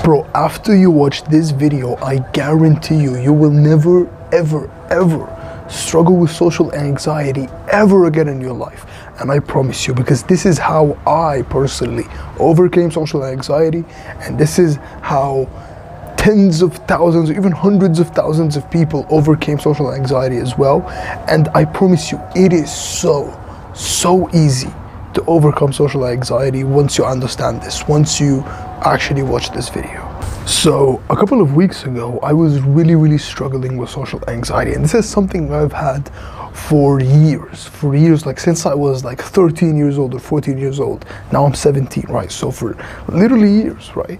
Bro, after you watch this video, I guarantee you, you will never, ever, ever struggle with social anxiety ever again in your life. And I promise you, because this is how I personally overcame social anxiety, and this is how tens of thousands, or even hundreds of thousands of people overcame social anxiety as well. And I promise you, it is so easy to overcome social anxiety once you understand this, once you actually watch this video. So a couple of weeks ago, I was really struggling with social anxiety, and this is something I've had for years, like since I was like 13 years old or 14 years old. Now I'm 17, right? So for literally years, right?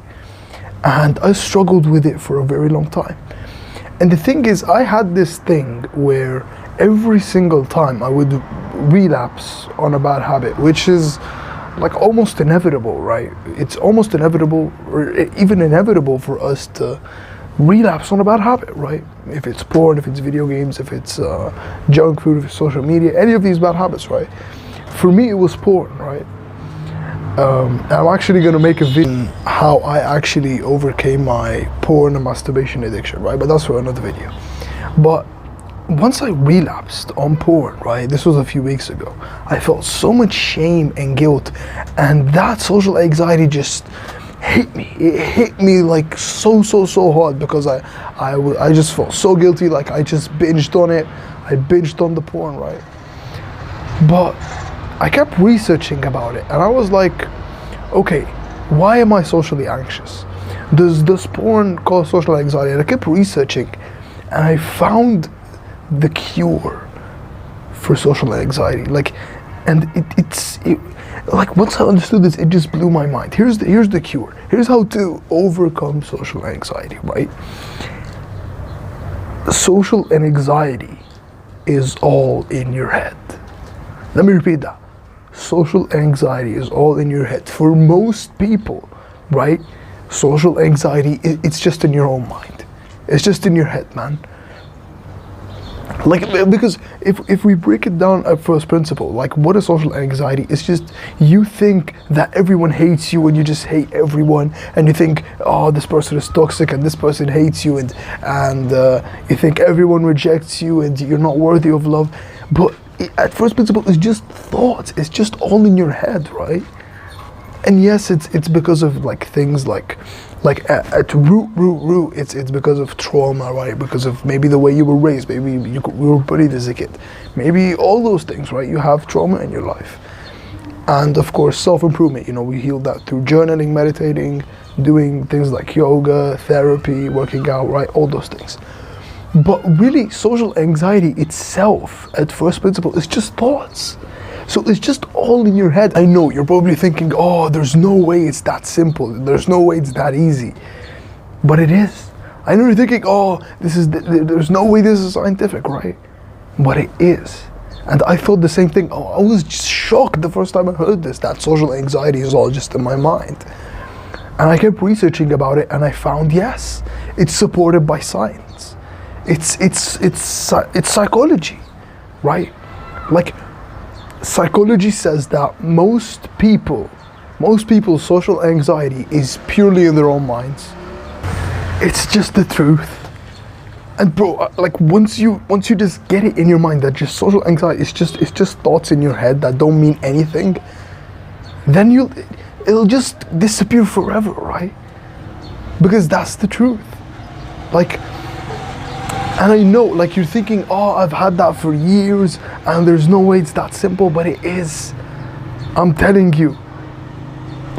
And I struggled with it for a very long time. And the thing is, I had this thing where every single time I would relapse on a bad habit, which is like almost inevitable, right? It's almost inevitable, or even inevitable for us to relapse on a bad habit, right? If it's porn, if it's video games, if it's junk food, if it's social media, any of these bad habits, right? For me, it was porn, right? I'm actually gonna make a video on how I actually overcame my porn and masturbation addiction, right? But that's for another video. But once I relapsed on porn, right, this was a few weeks ago, I felt so much shame and guilt, and that social anxiety just hit me. It hit me like so hard, because I just felt so guilty, like I just binged on it. I binged on the porn, right? But I kept researching about it, and I was like, okay, why am I socially anxious? Does porn cause social anxiety? And I kept researching, and I found the cure for social anxiety. Like, and it's like, once I understood this, it just blew my mind. Here's the cure. Here's how to overcome social anxiety, right? Social anxiety is all in your head. Let me repeat that. Social anxiety is all in your head. For most people, right? Social anxiety, it's just in your own mind. It's just in your head, man. Like, because if we break it down at first principle, like, what is social anxiety? It's just, you think that everyone hates you, and you just hate everyone, and you think, oh, this person is toxic, and this person hates you, and you think everyone rejects you, and you're not worthy of love. But at first principle, it's just thoughts. It's just all in your head, right? And yes, it's because of like things like at root, it's because of trauma, right? Because of maybe the way you were raised, maybe you were bullied as a kid, maybe all those things, right? You have trauma in your life. And of course, self-improvement, you know, we heal that through journaling, meditating, doing things like yoga, therapy, working out, right? All those things. But really, social anxiety itself, at first principle, is just thoughts. So it's just all in your head. I know you're probably thinking, oh, there's no way it's that simple. There's no way it's that easy. But it is. I know you're thinking, oh, there's no way this is scientific, right? But it is. And I thought the same thing. Oh, I was just shocked the first time I heard this, that social anxiety is all just in my mind. And I kept researching about it, and I found, yes, it's supported by science. It's psychology, right? Like, psychology says that most people's social anxiety is purely in their own minds. It's just the truth. And bro, like, once you just get it in your mind that just social anxiety is just thoughts in your head that don't mean anything, then it'll just disappear forever, right? Because that's the truth. Like, and I know, like, you're thinking, oh, I've had that for years, and there's no way it's that simple, but it is. I'm telling you,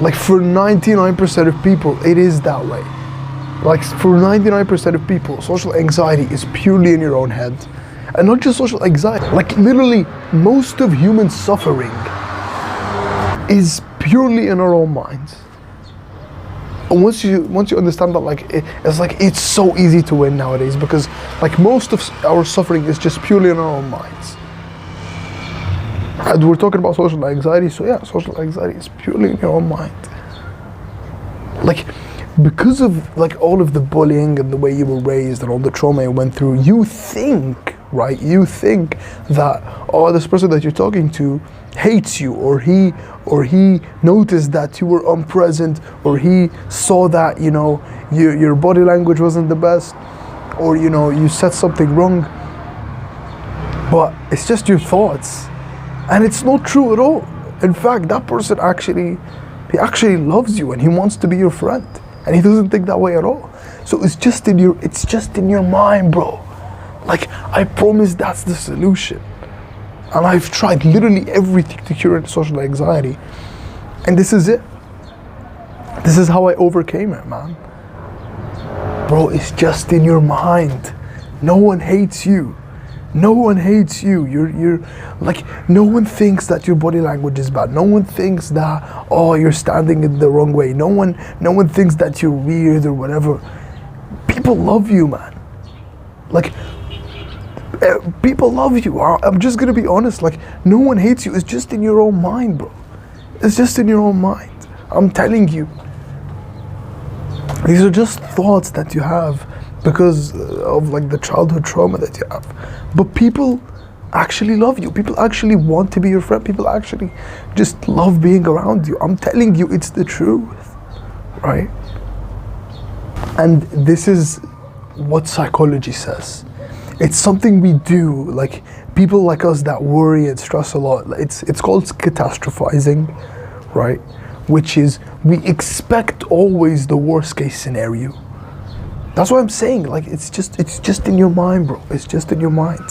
like, for 99% of people, it is that way. Like, for 99% of people, social anxiety is purely in your own head. And not just social anxiety, like, literally, most of human suffering is purely in our own minds. And once you understand that, like, it's so easy to win nowadays, because like most of our suffering is just purely in our own minds. And we're talking about social anxiety, so yeah, social anxiety is purely in your own mind. Like, because of like all of the bullying and the way you were raised and all the trauma you went through, you think, right? You think that, oh, this person that you're talking to hates you, or he noticed that you were unpresent, or he saw that, you know, your body language wasn't the best, or you said something wrong, but it's just your thoughts, and it's not true at all. In fact, that person he actually loves you and he wants to be your friend, and he doesn't think that way at all. So it's just in your mind, bro. Like, I promise that's the solution. And I've tried literally everything to cure social anxiety, and this is it. This is how I overcame it, man. Bro, it's just in your mind. No one hates you. No one hates you. You're like, no one thinks that your body language is bad. No one thinks that, oh, you're standing in the wrong way. No one thinks that you're weird or whatever. People love you, man. Like, people love you. I'm just gonna be honest. Like, no one hates you. It's just in your own mind, bro. It's just in your own mind. I'm telling you. These are just thoughts that you have because of like the childhood trauma that you have. But people actually love you. People actually want to be your friend. People actually just love being around you. I'm telling you, it's the truth, right? And this is what psychology says. It's something we do, like people like us that worry and stress a lot. It's called catastrophizing, right? Which is, we expect always the worst case scenario. That's what I'm saying. Like, it's just in your mind, bro. It's just in your mind.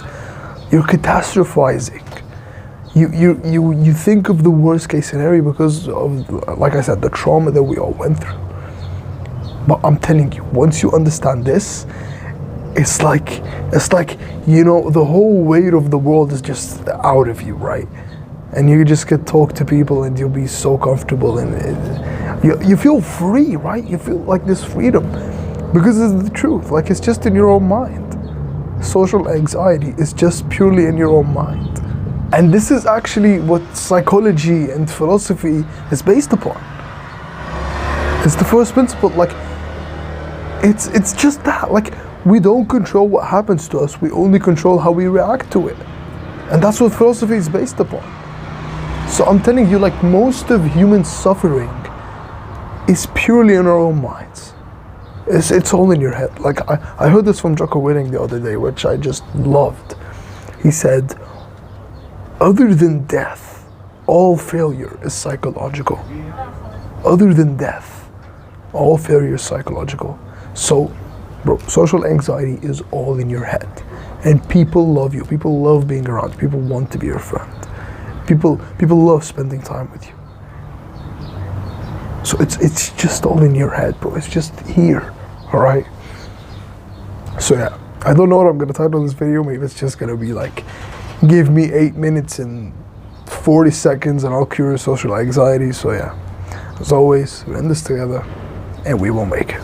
You're catastrophizing. You think of the worst case scenario because of, like I said, the trauma that we all went through. But I'm telling you, once you understand this, it's like the whole weight of the world is just out of you, right? And you just get talk to people and you'll be so comfortable, and you feel free, right? You feel like this freedom because it's the truth. Like, it's just in your own mind. Social anxiety is just purely in your own mind. And this is actually what psychology and philosophy is based upon. It's the first principle. Like, it's just that. Like, we don't control what happens to us. We only control how we react to it. And that's what philosophy is based upon. So I'm telling you, like, most of human suffering is purely in our own minds. It's all in your head. Like, I heard this from Jocko Willink the other day, which I just loved. He said, other than death, all failure is psychological. Other than death, all failure is psychological. So, bro, social anxiety is all in your head. And people love you. People love being around you. People want to be your friend. People love spending time with you. So it's just all in your head, bro. It's just here, all right? So yeah, I don't know what I'm gonna title this video. Maybe it's just gonna be like, give me 8 minutes and 40 seconds and I'll cure your social anxiety. So yeah, as always, we're in this together and we will make it.